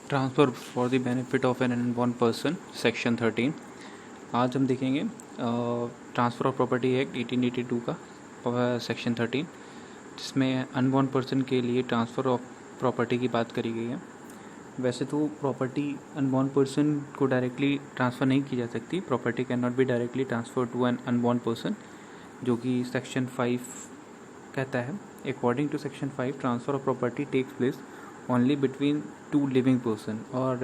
Transfer for the benefit of an unborn person section 13। आज हम देखेंगे ट्रांसफ़र ऑफ प्रॉपर्टी एक्ट 1882 का section 13, जिसमें अनबॉर्न पर्सन के लिए ट्रांसफ़र ऑफ प्रॉपर्टी की बात करी गई है। वैसे तो प्रॉपर्टी अनबॉर्न पर्सन को डायरेक्टली ट्रांसफ़र नहीं की जा सकती। Property can not be directly transfer to an unborn person, जो कि सेक्शन 5 कहता है। According to section 5, transfer of property takes place only between two living person, और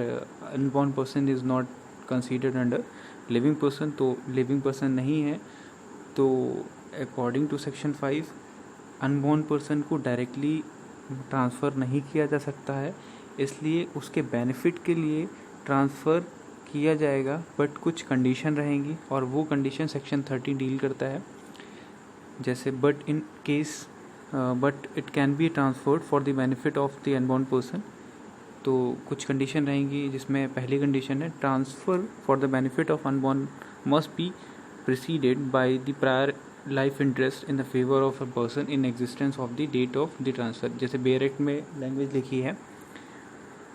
unborn person is not considered under living person, तो living person नहीं है। तो according to section 5 unborn person को डायरेक्टली ट्रांसफ़र नहीं किया जा सकता है, इसलिए उसके बेनिफिट के लिए ट्रांसफ़र किया जाएगा, बट कुछ कंडीशन रहेंगी और वो कंडीशन सेक्शन 30 डील करता है। जैसे but in case but it can be transferred for the benefit of the unborn person. तो कुछ कंडीशन रहेंगी, जिसमें पहली कंडीशन है transfer for the benefit of unborn must be preceded by the prior life interest in the favour of a person in existence of the date of the transfer. जैसे bare act में language लिखी है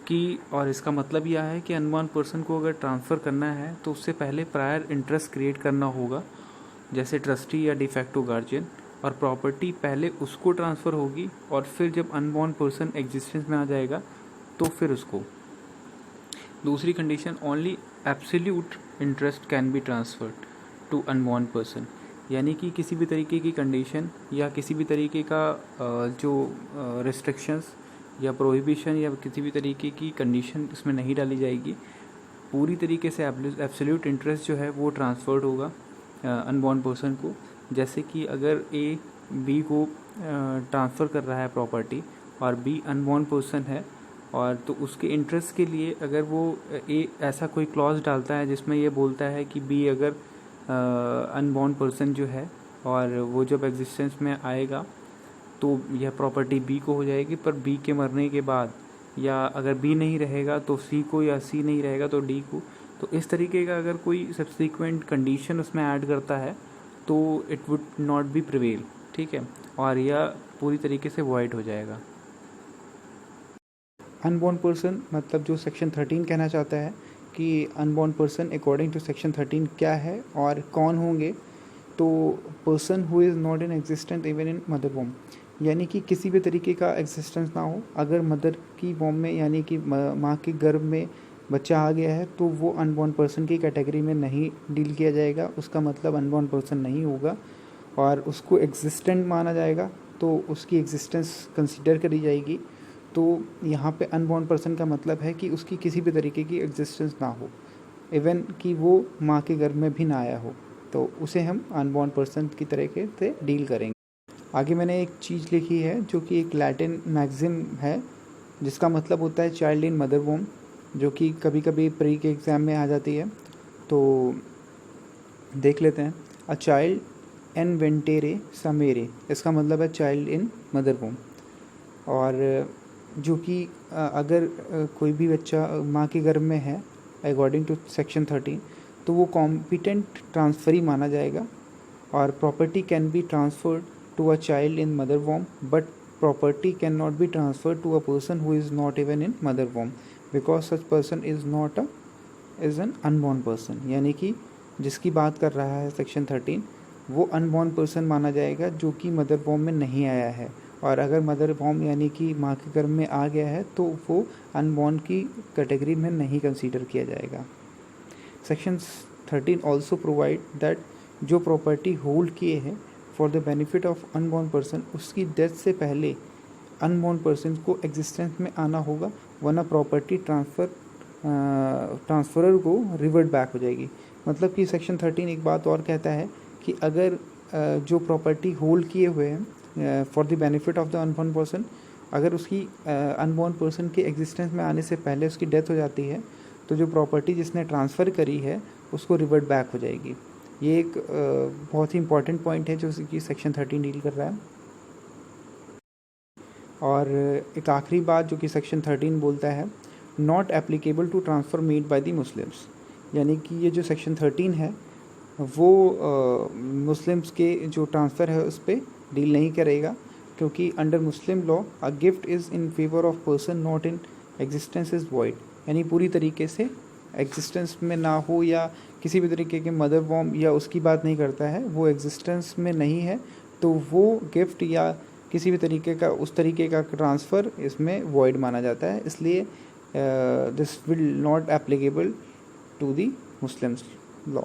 कि, और इसका मतलब यह है कि अनबॉर्न पर्सन को अगर ट्रांसफ़र करना है तो उससे पहले प्रायर इंटरेस्ट क्रिएट करना होगा, जैसे ट्रस्टी या डिफैक्टो गार्जियन, और प्रॉपर्टी पहले उसको ट्रांसफ़र होगी और फिर जब अनबॉर्न पर्सन एग्जिस्टेंस में आ जाएगा तो फिर उसको। दूसरी condition, only absolute interest can be transferred to unborn person, यानी कि किसी भी तरीके की कंडीशन या किसी भी तरीके का जो रिस्ट्रिक्शंस या प्रोहिबिशन या किसी भी तरीके की कंडीशन इसमें नहीं डाली जाएगी। पूरी तरीके से एब्सोल्यूट इंटरेस्ट जो है वो ट्रांसफ़र्ड होगा अनबॉर्न पर्सन को। जैसे कि अगर ए बी को ट्रांसफ़र कर रहा है प्रॉपर्टी और बी अनबॉर्न पर्सन है, और तो उसके इंटरेस्ट के लिए अगर वो ए ऐसा कोई क्लॉज डालता है जिसमें ये बोलता है कि बी अगर अनबॉर्न पर्सन जो है और वो जब एग्जिस्टेंस में आएगा तो यह प्रॉपर्टी बी को हो जाएगी, पर बी के मरने के बाद, या अगर बी नहीं रहेगा तो सी को, या सी नहीं रहेगा तो डी को। तो इस तरीके का अगर कोई सब्सिक्वेंट कंडीशन उसमें ऐड करता है तो it would not be prevail, ठीक है, और यह पूरी तरीके से वॉइड हो जाएगा। अनबॉर्न पर्सन मतलब जो सेक्शन 13 कहना चाहता है कि unborn person according to section 13 क्या है और कौन होंगे। तो person who is not in existent even in mother womb, यानी कि किसी भी तरीके का एग्जिस्टेंस ना हो, अगर मदर की वोम में यानी कि माँ के गर्भ में बच्चा आ गया है तो वो अनबॉर्न पर्सन की कैटेगरी में नहीं डील किया जाएगा, उसका मतलब अनबॉर्न पर्सन नहीं होगा और उसको एग्जिस्टेंट माना जाएगा, तो उसकी एग्जिस्टेंस कंसीडर करी जाएगी। तो यहाँ पे अनबॉर्न पर्सन का मतलब है कि उसकी किसी भी तरीके की एग्जिस्टेंस ना हो, इवन कि वो माँ के गर्भ में भी ना आया हो, तो उसे हम अनबॉर्न पर्सन की तरीके से डील करेंगे। आगे मैंने एक चीज़ लिखी है जो कि एक लैटिन मैक्सिम है, जिसका मतलब होता है चाइल्ड इन मदर वोम, जो कि कभी कभी प्री के एग्ज़ाम में आ जाती है। तो देख लेते हैं। अ चाइल्ड एन वेंटेरे समेरे, इसका मतलब है चाइल्ड इन मदर वोम। और जो कि अगर कोई भी बच्चा माँ के गर्भ में है अकॉर्डिंग टू सेक्शन 13, तो वो कॉम्पिटेंट ट्रांसफरी माना जाएगा। और property can be transferred to a child in mother womb, but property can not be transferred to a person who is not even in mother womb, because such person is not is an unborn person. यानी कि जिसकी बात कर रहा है section 13, वो unborn person माना जाएगा जो कि मदर वोम में नहीं आया है, और अगर मदर वोम यानी कि माँ के गर्भ में आ गया है तो वो अनबॉर्न की कैटेगरी में नहीं कंसीडर किया जाएगा। सेक्शन 13 ऑल्सो प्रोवाइड दैट जो प्रॉपर्टी होल्ड किए हैं for the benefit of unborn person, उसकी डेथ से पहले अनबॉर्न पर्सन को एग्जिस्टेंस में आना होगा, वरना प्रॉपर्टी ट्रांसफरर को रिवर्ट बैक हो जाएगी। मतलब कि सेक्शन 13 एक बात और कहता है कि अगर जो प्रॉपर्टी होल्ड किए हुए हैं for the benefit of the unborn person, अगर उसकी अनबॉर्न पर्सन के एग्जिस्टेंस में आने से पहले उसकी डेथ हो जाती है, तो जो प्रॉपर्टी जिसने ट्रांसफ़र करी है उसको रिवर्ट बैक हो जाएगी। ये एक बहुत ही इंपॉर्टेंट पॉइंट है जो कि सेक्शन 13 डील कर रहा है। और एक आखिरी बात जो कि सेक्शन 13 बोलता है, not applicable to transfer made by the Muslims, यानी कि ये जो सेक्शन 13 है वो मुस्लिम्स के जो ट्रांसफ़र है उस पर डील नहीं करेगा, क्योंकि under Muslim law a gift is in favour of person not in existence is void. यानी पूरी तरीके से एग्जिस्टेंस में ना हो या किसी भी तरीके के मदर वॉर्म या उसकी बात नहीं करता है, वो एग्जिस्टेंस में नहीं है, तो वो गिफ्ट या किसी भी तरीके का उस तरीके का ट्रांसफ़र इसमें वॉइड माना जाता है। इसलिए this will not applicable to the Muslims law.